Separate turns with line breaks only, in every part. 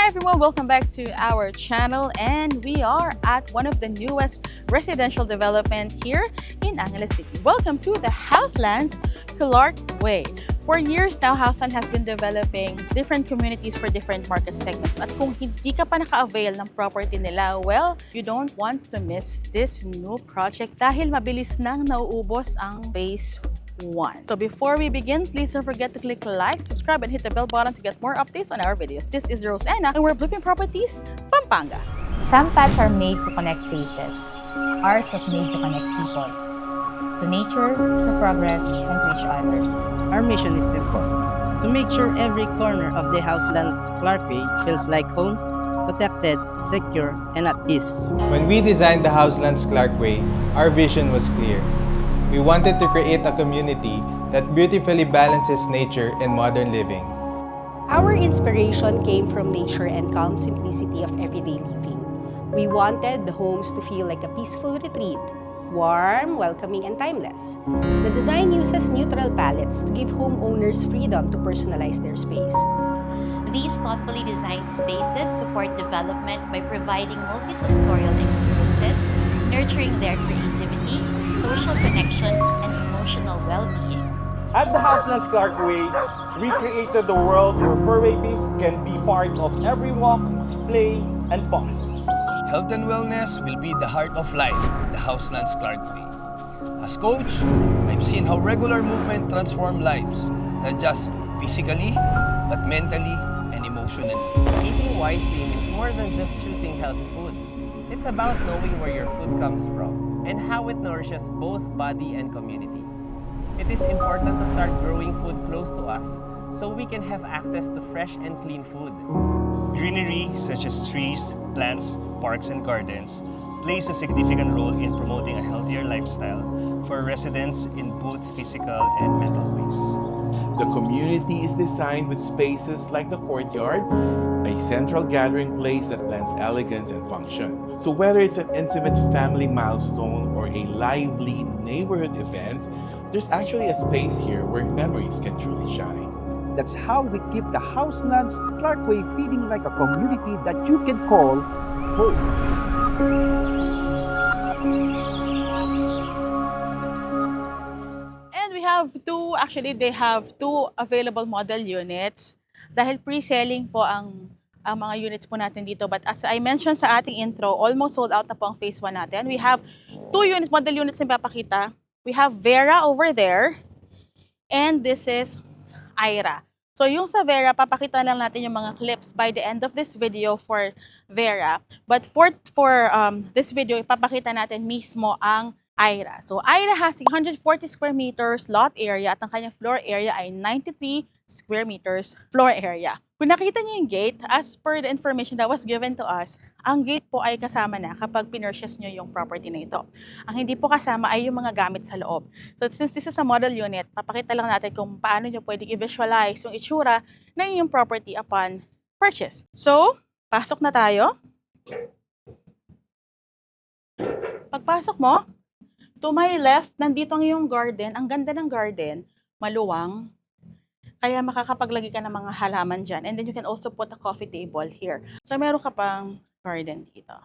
Hi everyone, welcome back to our channel, and we are at one of the newest residential development here in Angeles City. Welcome to the Houselands Clark Way. For years now, Houseland has been developing different communities for different market segments. At kung hindi ka pa naka-avail ng property nila, well, you don't want to miss this new project dahil mabilis nang nauubos ang phase 1. So before we begin, please don't forget to click like, subscribe, and hit the bell button to get more updates on our videos. This is Rosanna, and we're Blueprint Properties, Pampanga.
Some paths are made to connect places. Ours was made to connect people. To nature, to progress, and to each other.
Our mission is simple: to make sure every corner of the Houselands Clarkway feels like home, protected, secure, and at peace.
When we designed the Houselands Clarkway, our vision was clear. We wanted to create a community that beautifully balances nature and modern living.
Our inspiration came from nature and calm simplicity of everyday living. We wanted the homes to feel like a peaceful retreat, warm, welcoming, and timeless. The design uses neutral palettes to give homeowners freedom to personalize their space.
These thoughtfully designed spaces support development by providing multisensorial experiences, nurturing their creativity, social connection, and emotional well-being.
At the Houselands Clarkway, we created a world where fur babies can be part of every walk, play, and pause.
Health and wellness will be the heart of life in the Houselands Clarkway. As coach, I've seen how regular movement transforms lives, not just physically, but mentally and emotionally.
Eating wisely means more than just choosing healthy food. It's about knowing where your food comes from and how it nourishes both body and community. It is important to start growing food close to us so we can have access to fresh and clean food.
Greenery, such as trees, plants, parks, and gardens, plays a significant role in promoting a healthier lifestyle for residents in both physical and mental ways.
The community is designed with spaces like the courtyard, a central gathering place that blends elegance and function. So whether it's an intimate family milestone or a lively neighborhood event, there's actually a space here where memories can truly shine.
That's how we keep the Houselands Clarkway feeling like a community that you can call home.
They have two available model units dahil pre-selling po ang mga units po natin dito. But as I mentioned sa ating intro, almost sold out na po ang phase 1 natin. We have two units, model units na papakita. We have Vera over there, and this is Ira. So yung sa Vera, papakita lang natin yung mga clips by the end of this video for Vera. But for this video, ipapakita natin mismo ang Ira. So Ira has 140 square meters lot area at ang kanyang floor area ay 93 square meters floor area. Kung nakita niyo yung gate, as per the information that was given to us, ang gate po ay kasama na kapag pinurchase niyo yung property na ito. Ang hindi po kasama ay yung mga gamit sa loob. So since this is a model unit, papakita lang natin kung paano niyo pwedeng i-visualize yung itsura ng inyong property upon purchase. So, pasok na tayo. Pagpasok mo, to my left, nandito ang iyong garden. Ang ganda ng garden, maluwang. Kaya makakapaglagay ka ng mga halaman dyan. And then you can also put a coffee table here. So meron ka pang garden dito.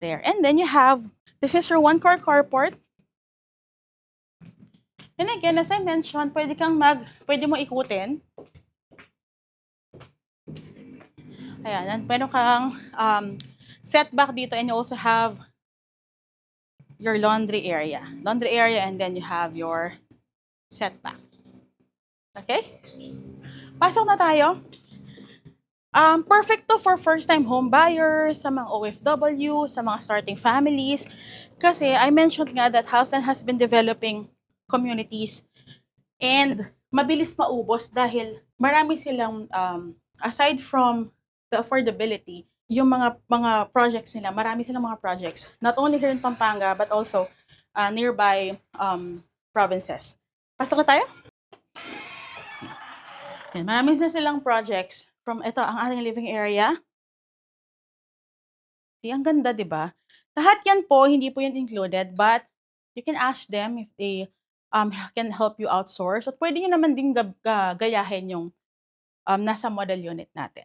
There. And then you have, this is your one-car carport. And again, as I mentioned, pwede mo ikutin. Ayan, meron kang setback dito, and you also have your laundry area. Laundry area, and then you have your setback. Okay? Pasok na tayo. Perfect to for first-time home buyers, sa mga OFW, sa mga starting families. Kasi I mentioned nga that Houseland has been developing communities and mabilis maubos dahil marami silang, aside from the affordability, yung mga projects nila, marami silang mga projects. Not only here in Pampanga, but also nearby provinces. Pasok na tayo? Yan, marami na silang projects. From ito, ang ating living area. See, ang ganda, di ba? Lahat yan po, hindi po yan included, but you can ask them if they can help you outsource. At pwede nyo naman din gayahin yung nasa model unit natin.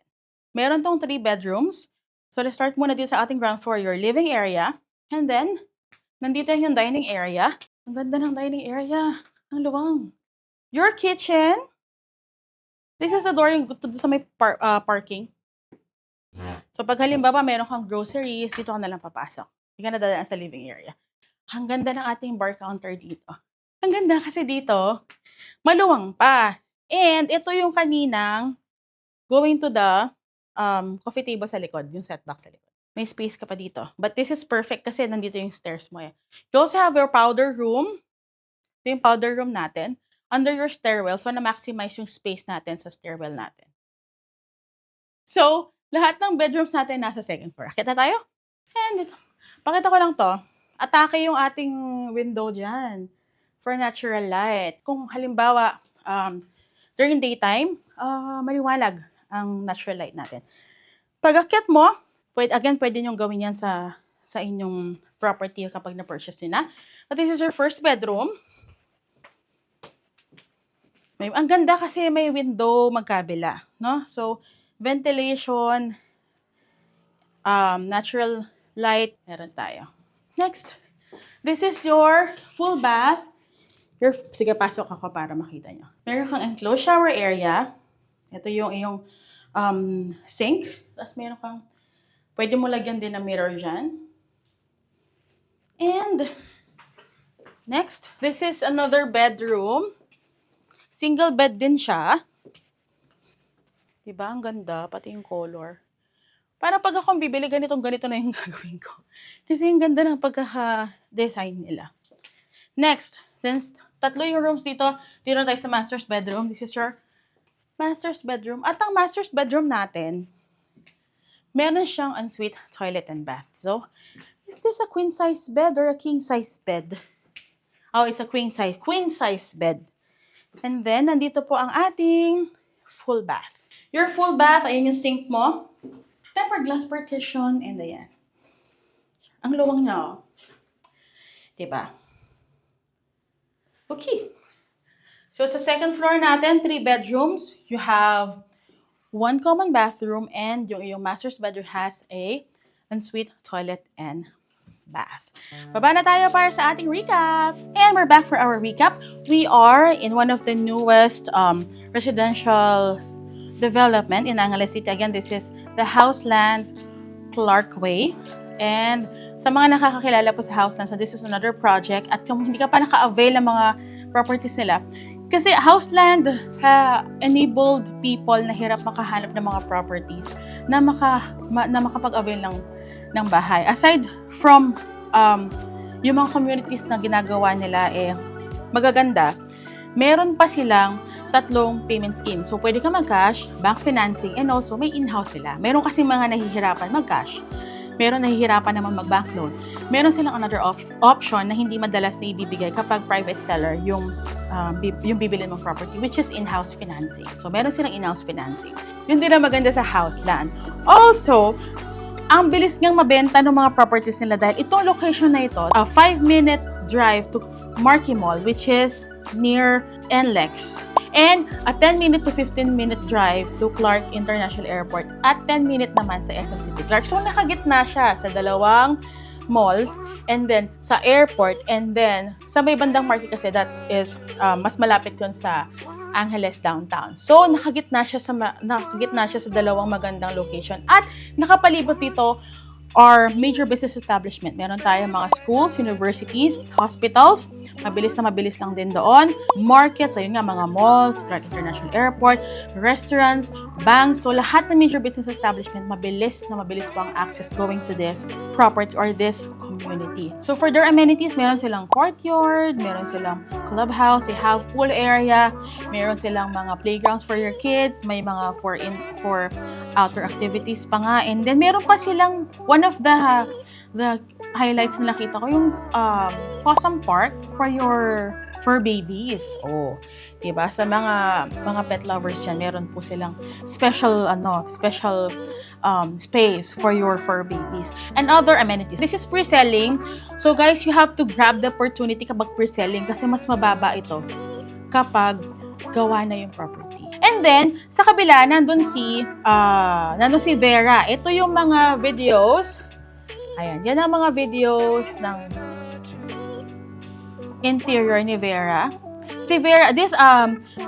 Meron tong 3 bedrooms. So, let's start muna dito sa ating ground floor, your living area. And then, nandito yung dining area. Ang ganda ng dining area. Ang luwang. Your kitchen. This is the door yung sa may parking. So, pag halimbawa, meron kang groceries, dito ka na lang papasok. Hindi ka na dadaan sa living area. Ang ganda ng ating bar counter dito. Ang ganda kasi dito, maluwang pa. And ito yung kaninang going to the coffee table sa likod, yung setback sa likod. May space ka pa dito. But this is perfect kasi nandito yung stairs mo eh. You also have your powder room. Ito yung powder room natin. Under your stairwell, so na-maximize yung space natin sa stairwell natin. So, lahat ng bedrooms natin nasa second floor. Kita tayo? And ito. Pakita ko lang to. Atake yung ating window dyan for natural light. Kung halimbawa, during daytime, maliwalag ang natural light natin. Pag akyat mo, pwede nyo gawin yan sa inyong property kapag na-purchase nyo na. But this is your first bedroom. Ang ganda kasi may window magkabila, no? So, ventilation, natural light, meron tayo. Next, this is your full bath. Sige, pasok ako para makita nyo. Meron kang enclosed shower area. Ito yung iyong sink. Tapos meron kang, pwede mo lagyan din ng mirror dyan. And, next, this is another bedroom. Single bed din siya. Diba? Ang ganda. Pati yung color. Para pag akong bibili, ganito na yung gagawin ko. Kasi yung ganda ng pagkaka-design nila. Next, since tatlo yung rooms dito na tayo sa master's bedroom. This is your master's bedroom. At ang master's bedroom natin, meron siyang ensuite toilet and bath. So, is this a queen size bed or a king size bed? Oh, it's a queen size bed. And then, nandito po ang ating full bath. Your full bath, ayan yung sink mo. Tempered glass partition, and ayan. Ang luwang niya, oh. Diba? Okay. So, sa second floor natin, 3 bedrooms. You have 1 common bathroom and yung iyong master's bedroom has a ensuite toilet and bath. Baba na tayo para sa ating recap. And we're back for our recap. We are in one of the newest residential development in Angeles City. Again, this is the Houselands Clarkway. And sa mga nakakakilala po sa Houselands, so this is another project. At kung hindi ka pa naka-avail ng mga properties nila, kasi Houseland enabled people na hirap makahanap ng mga properties na makapag-avail ng bahay. Aside from yung mga communities na ginagawa nila magaganda, meron pa silang 3 payment schemes. So, pwede ka mag-cash, bank financing, and also may in-house sila. Meron kasi mga nahihirapan mag-cash. Meron nahihirapan naman mag-bank loan. Meron silang another option na hindi madalas na ibibigay kapag private seller yung bibili mong property, which is in-house financing. So, meron silang in-house financing. Yun din ang maganda sa Houseland. Also, ang bilis ngang mabenta ng mga properties nila dahil itong location na ito, a 5-minute drive to Marquee Mall, which is near NLEX. And a 10-minute to 15-minute drive to Clark International Airport at 10-minute naman sa SM City Clark. So, nakagitna siya sa dalawang malls and then sa airport and then sa may bandang Marquee kasi that is mas malapit yun sa Angeles downtown. So, nakagitna siya sa dalawang magandang location at nakapalibot dito are major business establishment. Meron tayong mga schools, universities, hospitals. Mabilis lang din doon. Markets, ayun nga, mga malls, Clark International Airport, restaurants, banks. So, lahat ng major business establishment, mabilis po ang access going to this property or this community. So, for their amenities, meron silang courtyard, meron silang clubhouse, they have pool area, meron silang mga playgrounds for your kids, may mga for outdoor activities pa nga. And then, meron pa silang one of the highlights na nakita ko, yung Possum Park for your fur babies. Oh, 'di ba? Sa mga pet lovers yan, meron po silang special space for your fur babies and other amenities. This is pre-selling. So guys, you have to grab the opportunity kapag pre-selling kasi mas mababa ito kapag gawa na yung property. And then, sa kabila, nandun si Vera. Ito yung mga videos. Ayan, yan ang mga videos ng interior ni Vera. Si Vera,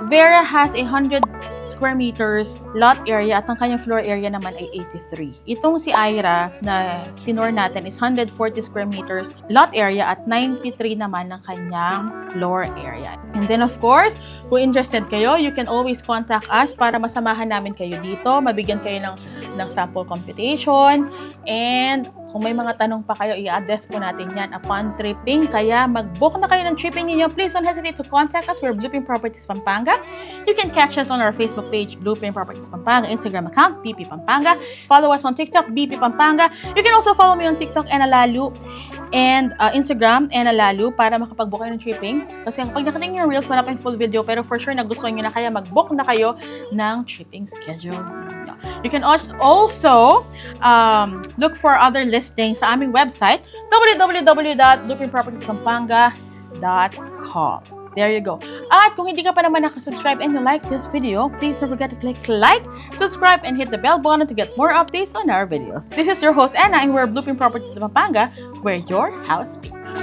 Vera has 100 square meters lot area at ang kanyang floor area naman ay 83. Itong si Ira na tinor natin is 140 square meters lot area at 93 naman ng kanyang floor area. And then of course, kung interested kayo, you can always contact us para masamahan namin kayo dito, mabigyan kayo ng sample computation, and kung may mga tanong pa kayo, i-address po natin yan upon tripping. Kaya mag-book na kayo ng tripping ninyo. Please don't hesitate to contact us. We're Blueprint Properties Pampanga. You can catch us on our Facebook page, Blueprint Properties Pampanga, Instagram account, BP Pampanga. Follow us on TikTok, BP Pampanga. You can also follow me on TikTok, Enalalu, and Instagram, Enalalu, para makapag-book kayo ng trippings. Kasi pag nakatingin yung reels, wala pa yung full video, pero for sure, nagustuhan nyo na kaya mag-book na kayo ng tripping schedule. You can also look for other listings sa aming website, www.blueprintpropertiespampanga.com. There you go. At kung hindi ka pa naman nakasubscribe and you like this video, please don't forget to click like, subscribe, and hit the bell button to get more updates on our videos. This is your host, Anna, and we're Blueprint Properties Pampanga, where your house speaks.